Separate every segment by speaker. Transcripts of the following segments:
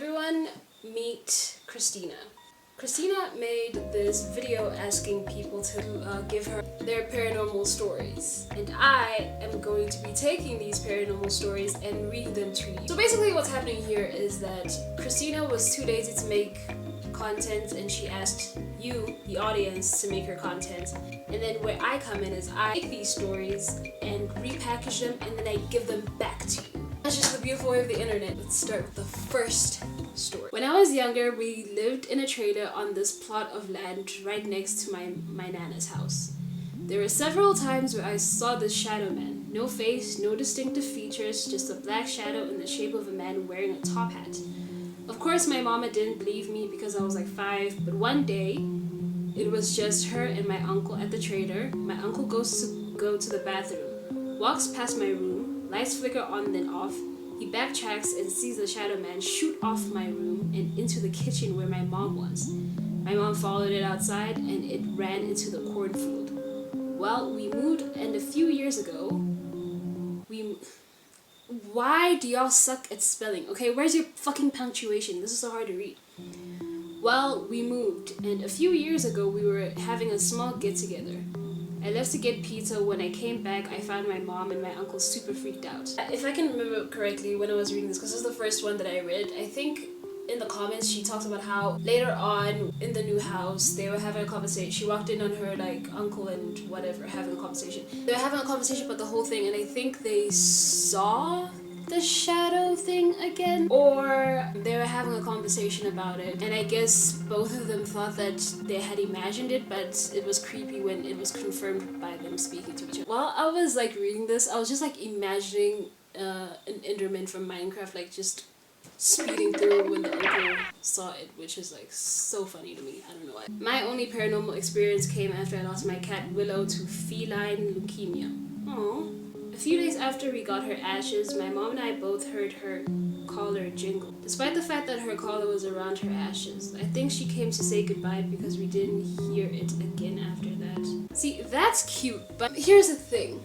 Speaker 1: Everyone meet Christina. Christina made this video asking people to give her their paranormal stories. And I am going to be taking these paranormal stories and reading them to you. So basically what's happening here is that Christina was too lazy to make content and she asked you, the audience, to make her content. And then where I come in is I take these stories and repackage them and then I give them back to you. That's just the beautiful way of the internet. Let's start with the first story. When I was younger, we lived in a trailer on this plot of land right next to my nana's house. There were several times where I saw this shadow man. No face, no distinctive features, just a black shadow in the shape of a man wearing a top hat. Of course, my mama didn't believe me because I was like 5, but one day, it was just her and my uncle at the trailer. My uncle goes to go to the bathroom, walks past my room, lights flicker on then off. He backtracks and sees the shadow man shoot off my room and into the kitchen where my mom was. My mom followed it outside and it ran into the cornfield. Well, we moved and a few years ago, Why do y'all suck at spelling? Okay, where's your fucking punctuation? This is so hard to read. Well, we moved, and a few years ago we were having a small get-together. I left to get pizza. When I came back, I found my mom and my uncle super freaked out. If I can remember correctly when I was reading this, because this is the first one that I read, I think in the comments she talks about how later on in the new house they were having a conversation. She walked in on her like uncle and whatever having a conversation. They were having a conversation about the whole thing, and I think they saw the shadow thing again, or they were having a conversation about it, and I guess both of them thought that they had imagined it, but it was creepy when it was confirmed by them speaking to each other. While I was like reading this, I was just like imagining an Enderman from Minecraft like just speeding through when the uncle saw it, which is like so funny to me. I don't know why. My only paranormal experience came after I lost my cat Willow to feline leukemia. Aww. A few days after we got her ashes, my mom and I both heard her collar jingle. Despite the fact that her collar was around her ashes, I think she came to say goodbye because we didn't hear it again after that. See, that's cute, but here's the thing.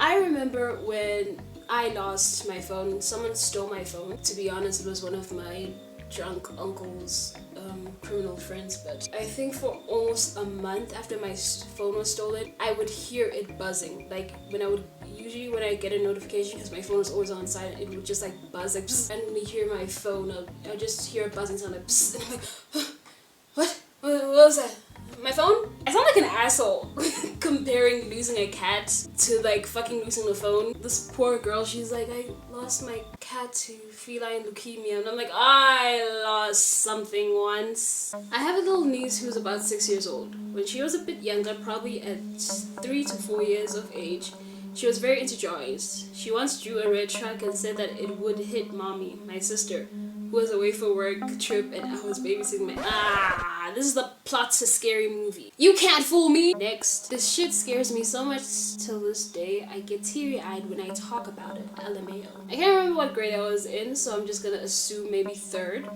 Speaker 1: I remember when I lost my phone, someone stole my phone. To be honest, it was one of my drunk uncle's criminal friends, but I think for almost a month after my phone was stolen, I would hear it buzzing. Like when I get a notification, because my phone is always on silent, it would just like buzz, like psst, and when you hear my phone, I'll just hear a buzzing sound like psst, and I'm like, what was that? My phone? I sound like an asshole comparing losing a cat to like fucking losing the phone. This poor girl, she's like, I lost my cat to feline leukemia, and I'm like, I lost something once. I have a little niece who's about 6 years old. When she was a bit younger, probably at 3 to 4 years of age, she was very into drawings. She once drew a red truck and said that it would hit mommy, my sister, who was away for work trip, and I was babysitting this is the plot to Scary Movie. You can't fool me! Next. This shit scares me so much till this day. I get teary-eyed when I talk about it. LMAO. I can't remember what grade I was in, so I'm just gonna assume maybe 3rd.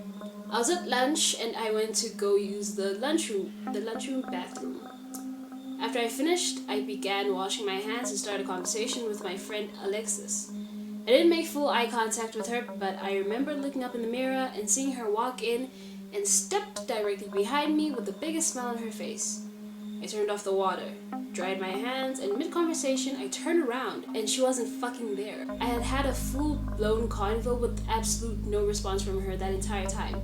Speaker 1: I was at lunch and I went to go use the lunchroom bathroom. After I finished, I began washing my hands and started a conversation with my friend Alexis. I didn't make full eye contact with her, but I remember looking up in the mirror and seeing her walk in and stepped directly behind me with the biggest smile on her face. I turned off the water, dried my hands, and mid-conversation I turned around and she wasn't fucking there. I had had a full-blown convo with absolute no response from her that entire time.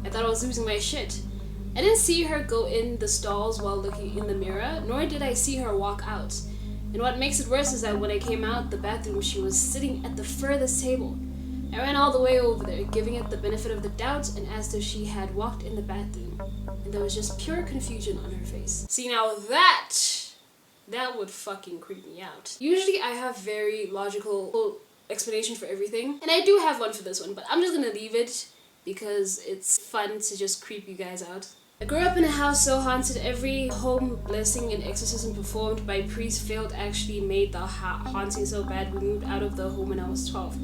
Speaker 1: I thought I was losing my shit. I didn't see her go in the stalls while looking in the mirror, nor did I see her walk out. And what makes it worse is that when I came out the bathroom, she was sitting at the furthest table. I ran all the way over there, giving it the benefit of the doubt, and asked if she had walked in the bathroom. And there was just pure confusion on her face. See, now that would fucking creep me out. Usually I have very logical explanation for everything, and I do have one for this one, but I'm just gonna leave it because it's fun to just creep you guys out. I grew up in a house so haunted, every home blessing and exorcism performed by priests failed actually made the haunting so bad we moved out of the home when I was 12.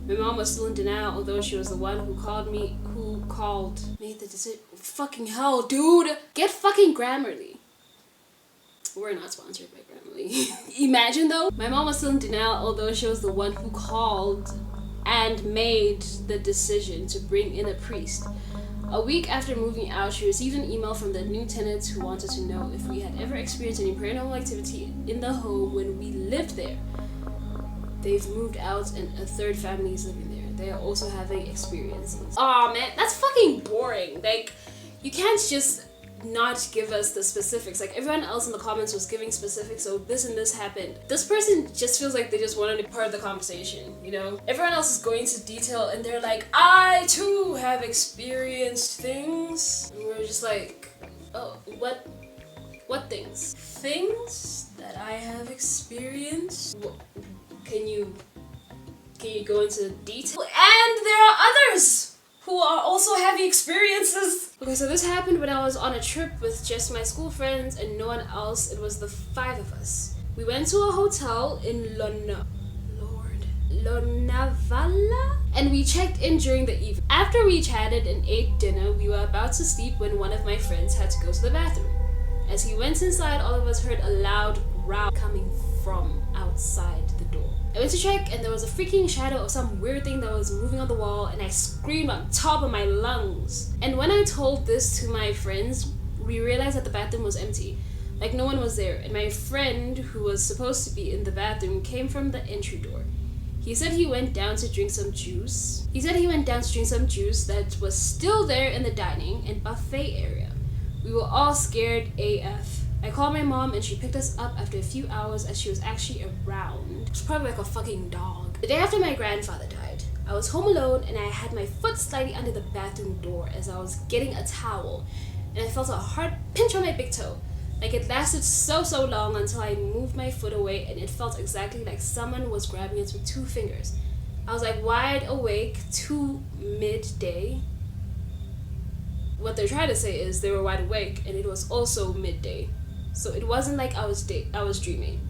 Speaker 1: My mom was still in denial, although she was the one who made the decision. Fucking hell, dude! Get fucking Grammarly. We're not sponsored by Grammarly. Imagine though, my mom was still in denial, although she was the one who called and made the decision to bring in a priest. A week after moving out, she received an email from the new tenants who wanted to know if we had ever experienced any paranormal activity in the home when we lived there. They've moved out and a third family is living there. They are also having experiences. Aw, man, that's fucking boring. Like, you can't just not give us the specifics. Like, everyone else in the comments was giving specifics, so this and this happened. This person just feels like they just wanted to be part of the conversation, you know? Everyone else is going into detail and they're like, I too have experienced things. And we're just like, oh, what things? Things that I have experienced? Can you go into detail? And there are others who are also having experiences. Okay, so this happened when I was on a trip with just my school friends and no one else. It was the 5 of us. We went to a hotel in Lonavala, and we checked in during the evening. After we chatted and ate dinner, we were about to sleep when one of my friends had to go to the bathroom. As he went inside, all of us heard a loud growl coming from outside the door. I went to check and there was a freaking shadow of some weird thing that was moving on the wall, and I screamed on top of my lungs. And when I told this to my friends, we realized that the bathroom was empty. Like, no one was there, and my friend, who was supposed to be in the bathroom, came from the entry door. He said he went down to drink some juice. That was still there in the dining and buffet area. We were all scared AF. I called my mom and she picked us up after a few hours as she was actually around. It was probably like a fucking dog. The day after my grandfather died, I was home alone and I had my foot slightly under the bathroom door as I was getting a towel, and I felt a hard pinch on my big toe. Like, it lasted so long until I moved my foot away and it felt exactly like someone was grabbing it with 2 fingers. I was like wide awake to midday. What they're trying to say is they were wide awake and it was also midday. So it wasn't like I was dreaming.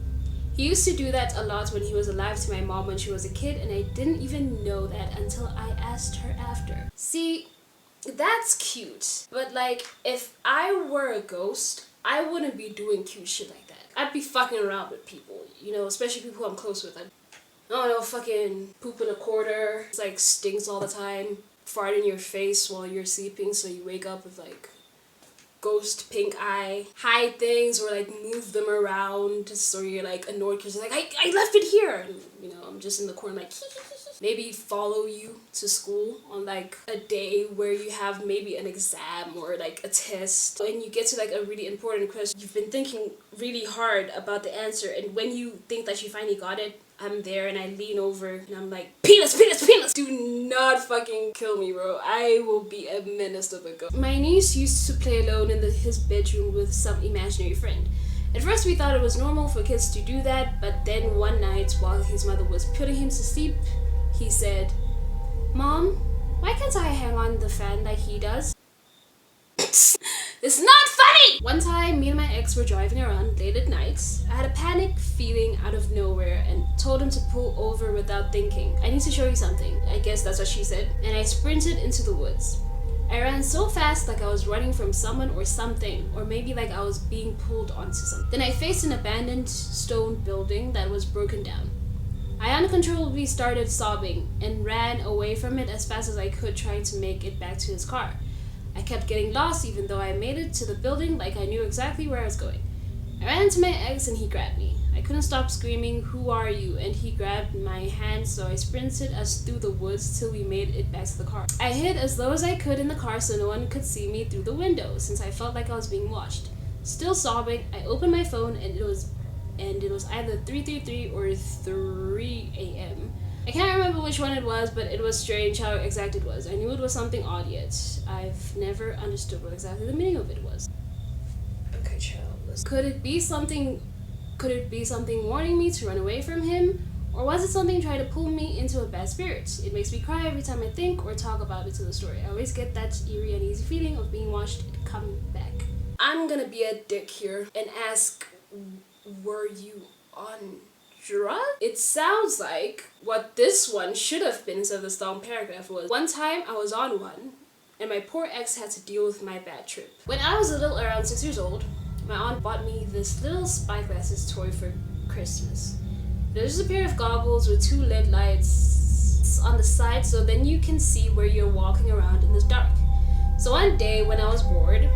Speaker 1: He used to do that a lot when he was alive to my mom when she was a kid, and I didn't even know that until I asked her after. See, that's cute. But like, if I were a ghost, I wouldn't be doing cute shit like that. I'd be fucking around with people, you know, especially people I'm close with. I don't know, fucking poop in a quarter. It's like stinks all the time. Fart in your face while you're sleeping so you wake up with like ghost pink eye. Hide things or like move them around so you're like annoyed because you're like, I left it here, and you know, I'm just in the corner like maybe follow you to school on like a day where you have maybe an exam or like a test and you get to like a really important question. You've been thinking really hard about the answer, and when you think that you finally got it, I'm there and I lean over and I'm like, penis! Do not fucking kill me, bro. I will be a menace to the ghost. My niece used to play alone in his bedroom with some imaginary friend. At first we thought it was normal for kids to do that, but then one night while his mother was putting him to sleep, he said, Mom, why can't I hang on the fan like he does? It's not funny! One time, me and my ex were driving around late at night. I had a panic feeling out of nowhere and told him to pull over without thinking. I need to show you something. I guess that's what she said. And I sprinted into the woods. I ran so fast like I was running from someone or something, or maybe like I was being pulled onto something. Then I faced an abandoned stone building that was broken down. I uncontrollably started sobbing and ran away from it as fast as I could, trying to make it back to his car. I kept getting lost even though I made it to the building like I knew exactly where I was going. I ran into my ex and he grabbed me. I couldn't stop screaming, "Who are you?" and he grabbed my hand, so I sprinted us through the woods till we made it back to the car. I hid as low as I could in the car so no one could see me through the window since I felt like I was being watched. Still sobbing, I opened my phone and it was either 3:33 or 3 a.m. I can't remember which one it was, but it was strange how exact it was. I knew it was something odd, yet I've never understood what exactly the meaning of it was. Okay, child. Could it be something warning me to run away from him? Or was it something trying to pull me into a bad spirit? It makes me cry every time I think or talk about it to the story. I always get that eerie, uneasy feeling of being watched and coming back. I'm gonna be a dick here and ask, were you on drugs? It sounds like what this one should have been instead of this long paragraph was, one time I was on one and my poor ex had to deal with my bad trip. When I was a little around 6 years old, my aunt bought me this little spyglasses toy for Christmas. There's just a pair of goggles with 2 LED lights posts on the side so then you can see where you're walking around in the dark. So one day when I was bored,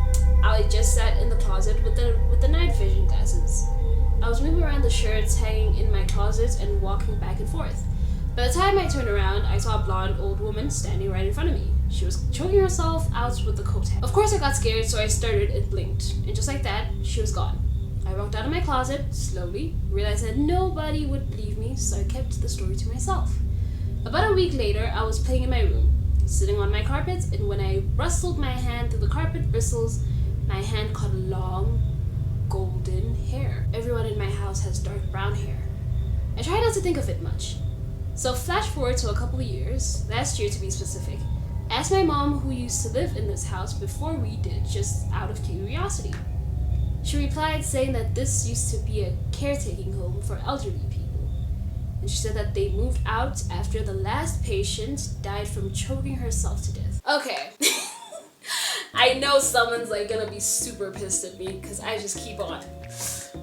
Speaker 1: I just sat in the closet with the night vision glasses. I was moving around the shirts hanging in my closet and walking back and forth. By the time I turned around, I saw a blonde old woman standing right in front of me. She was choking herself out with the coat hanger. Of course I got scared, so I started and blinked. And just like that, she was gone. I walked out of my closet, slowly, realized that nobody would believe me, so I kept the story to myself. About a week later, I was playing in my room, sitting on my carpet, and when I rustled my hand through the carpet bristles, my hand caught long, golden hair. Everyone in my house has dark brown hair. I try not to think of it much. So flash forward to a couple of years, last year to be specific, I asked my mom who used to live in this house before we did, just out of curiosity. She replied saying that this used to be a caretaking home for elderly people. And she said that they moved out after the last patient died from choking herself to death. Okay. I know someone's like gonna be super pissed at me because I just keep on.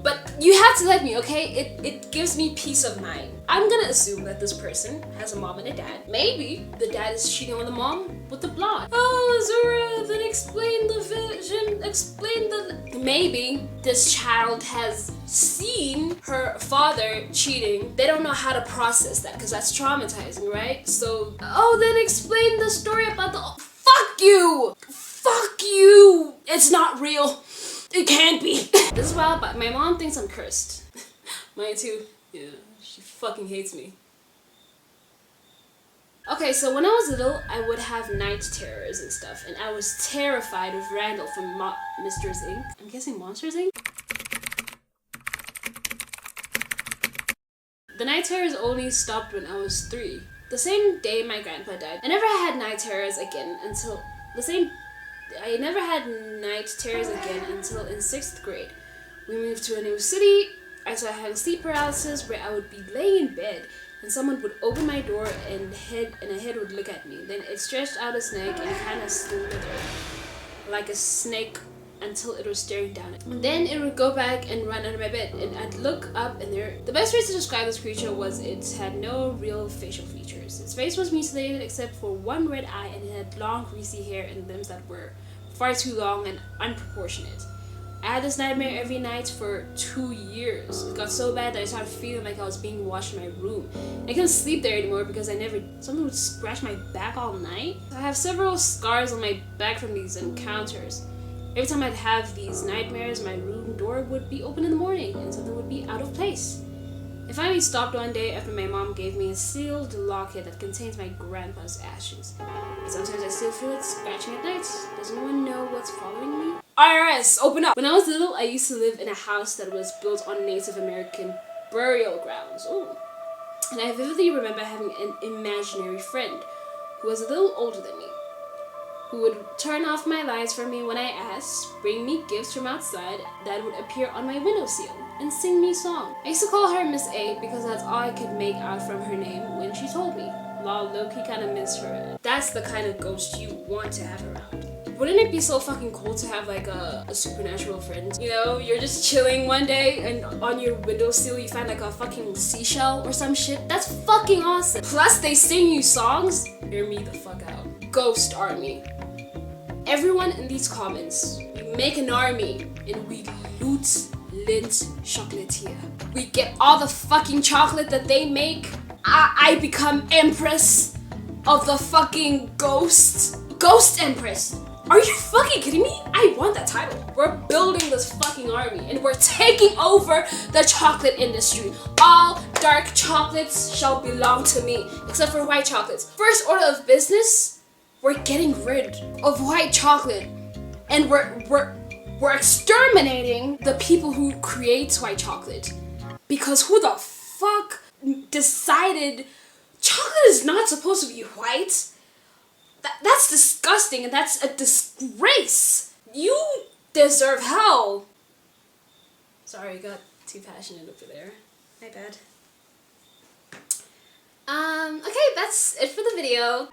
Speaker 1: But you have to let me, okay? It gives me peace of mind. I'm gonna assume that this person has a mom and a dad. Maybe the dad is cheating on the mom with the blonde. Oh, Zura, then explain the vision, explain the... Maybe this child has seen her father cheating. They don't know how to process that because that's traumatizing, right? So, oh, then explain the story about the... Fuck you! Fuck you! It's not real. It can't be. This is wild, but my mom thinks I'm cursed. Mine too. Yeah, she fucking hates me. Okay, so when I was little, I would have night terrors and stuff, and I was terrified of Randall from Mr. Inc. I'm guessing Monsters Inc. The night terrors only stopped when I was 3. The same day my grandpa died, I never had night terrors again until I never had night terrors again until in 6th grade. We moved to a new city. I started having sleep paralysis where I would be laying in bed and someone would open my door and a head would look at me. Then it stretched out a snake and kind of slithered like a snake until it was staring down at me. Then it would go back and run under my bed and I'd look up and the best way to describe this creature was it had no real facial features. Its face was mutilated except for one red eye and it had long greasy hair and limbs that were far too long and unproportionate. I had this nightmare every night for 2 years. It got so bad that I started feeling like I was being watched in my room. I couldn't sleep there anymore because someone would scratch my back all night. I have several scars on my back from these encounters. Every time I'd have these nightmares, my room door would be open in the morning and something would be out of place. It finally stopped one day after my mom gave me a sealed locket that contains my grandpa's ashes. But sometimes I still feel it scratching at night. Does anyone know what's following me? IRS, open up! When I was little, I used to live in a house that was built on Native American burial grounds. Ooh. And I vividly remember having an imaginary friend who was a little older than me, who would turn off my lights for me when I asked, bring me gifts from outside that would appear on my windowsill, and sing me songs. I used to call her Miss A because that's all I could make out from her name when she told me. Lol, low-key kinda miss her. That's the kind of ghost you want to have around. Wouldn't it be so fucking cool to have like a supernatural friend? You know, you're just chilling one day and on your windowsill you find like a fucking seashell or some shit. That's fucking awesome. Plus they sing you songs. Hear me the fuck out. Ghost army. Everyone in these comments, we make an army and we loot Lint Chocolatier. We get all the fucking chocolate that they make. I become Empress of the fucking Ghost Empress. Are you fucking kidding me? I want that title. We're building this fucking army and we're taking over the chocolate industry. All dark chocolates shall belong to me, except for white chocolates. First order of business, we're getting rid of white chocolate and we're exterminating the people who create white chocolate. Because who the fuck decided chocolate is not supposed to be white? That's disgusting and that's a disgrace. You deserve hell. Sorry, I got too passionate over there. My bad. Okay, that's it for the video.